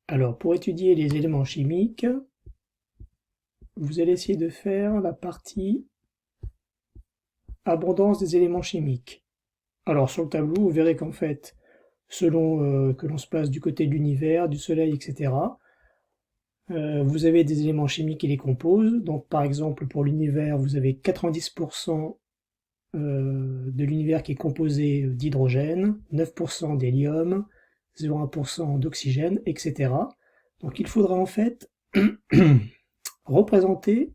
Alors, pour étudier les éléments chimiques, vous allez essayer de faire la partie abondance des éléments chimiques. Alors, sur le tableau, vous verrez qu'en fait, selon que l'on se place du côté de l'univers, du soleil, etc., vous avez des éléments chimiques qui les composent. Donc, par exemple, pour l'univers, vous avez 90% de l'univers qui est composé d'hydrogène, 9% d'hélium, 0,1% d'oxygène, etc. Donc, il faudra en fait représenter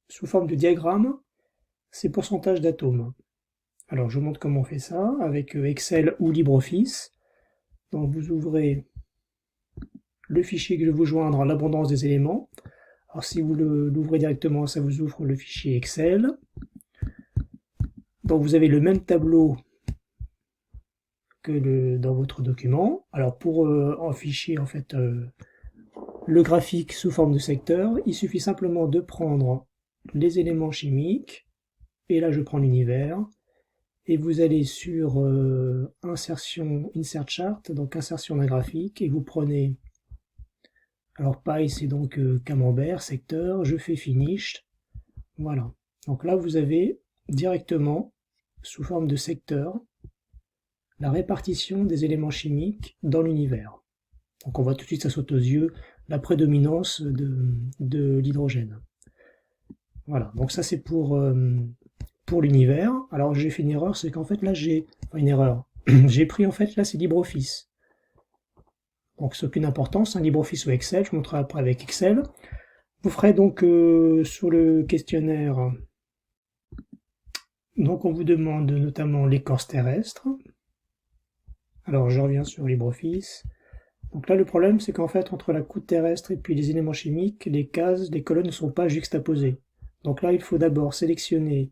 sous forme de diagramme ces pourcentages d'atomes. Alors, je vous montre comment on fait ça avec Excel ou LibreOffice. Donc, vous ouvrez le fichier que je vais vous joindre, l'abondance des éléments. Alors, si vous l'ouvrez directement, ça vous ouvre le fichier Excel. Donc, vous avez le même tableau que dans votre document. Alors, pour afficher en fait le graphique sous forme de secteur, il suffit simplement de prendre les éléments chimiques, et là je prends l'univers, et vous allez sur insertion, insert chart, donc insertion d'un graphique, et vous prenez, alors pareil c'est donc camembert, secteur, je fais finish, voilà. Donc là vous avez directement, sous forme de secteur, la répartition des éléments chimiques dans l'univers. Donc on voit tout de suite, ça saute aux yeux, la prédominance de l'hydrogène. Voilà, donc ça c'est pour l'univers. Alors j'ai fait une erreur, c'est qu'en fait là une erreur. J'ai pris en fait là c'est LibreOffice. Donc c'est aucune importance, un LibreOffice ou Excel, je vous montrerai après avec Excel. Vous ferez donc sur le questionnaire, donc on vous demande notamment l'écorce terrestre. Alors je reviens sur LibreOffice. Donc là le problème c'est qu'en fait entre la croûte terrestre et puis les éléments chimiques, les cases, les colonnes ne sont pas juxtaposées. Donc là il faut d'abord sélectionner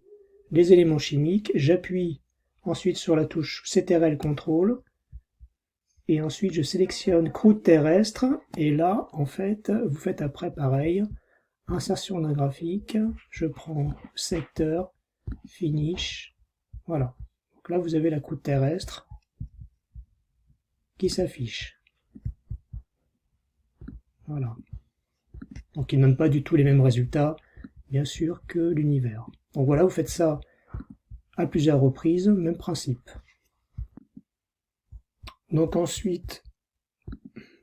les éléments chimiques, j'appuie ensuite sur la touche CTRL CTRL, et ensuite je sélectionne croûte terrestre, et là en fait vous faites après pareil, insertion d'un graphique, je prends secteur, finish, voilà. Donc là vous avez la croûte terrestre qui s'affiche. Voilà. Donc il ne donne pas du tout les mêmes résultats, bien sûr, que l'univers. Donc voilà, vous faites ça à plusieurs reprises, même principe. Donc ensuite,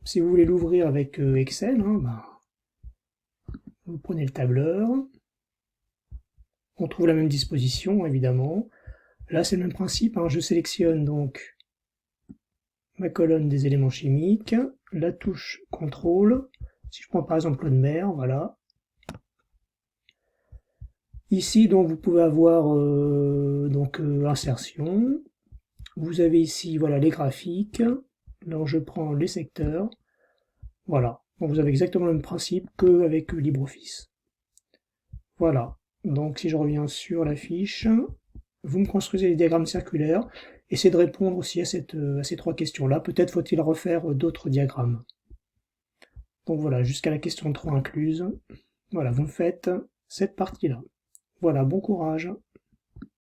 si vous voulez l'ouvrir avec Excel, vous prenez le tableur, on trouve la même disposition évidemment. Là c'est le même principe, je sélectionne donc ma colonne des éléments chimiques, la touche CTRL, si je prends par exemple l'eau de mer, voilà. Ici donc vous pouvez avoir insertion, vous avez ici voilà les graphiques, alors je prends les secteurs, voilà. Donc vous avez exactement le même principe qu'avec LibreOffice. Voilà, donc si je reviens sur la fiche, vous me construisez les diagrammes circulaires, essayez de répondre aussi à ces trois questions-là, peut-être faut-il refaire d'autres diagrammes. Donc voilà, jusqu'à la question 3 incluse, voilà, vous me faites cette partie-là. Voilà, bon courage.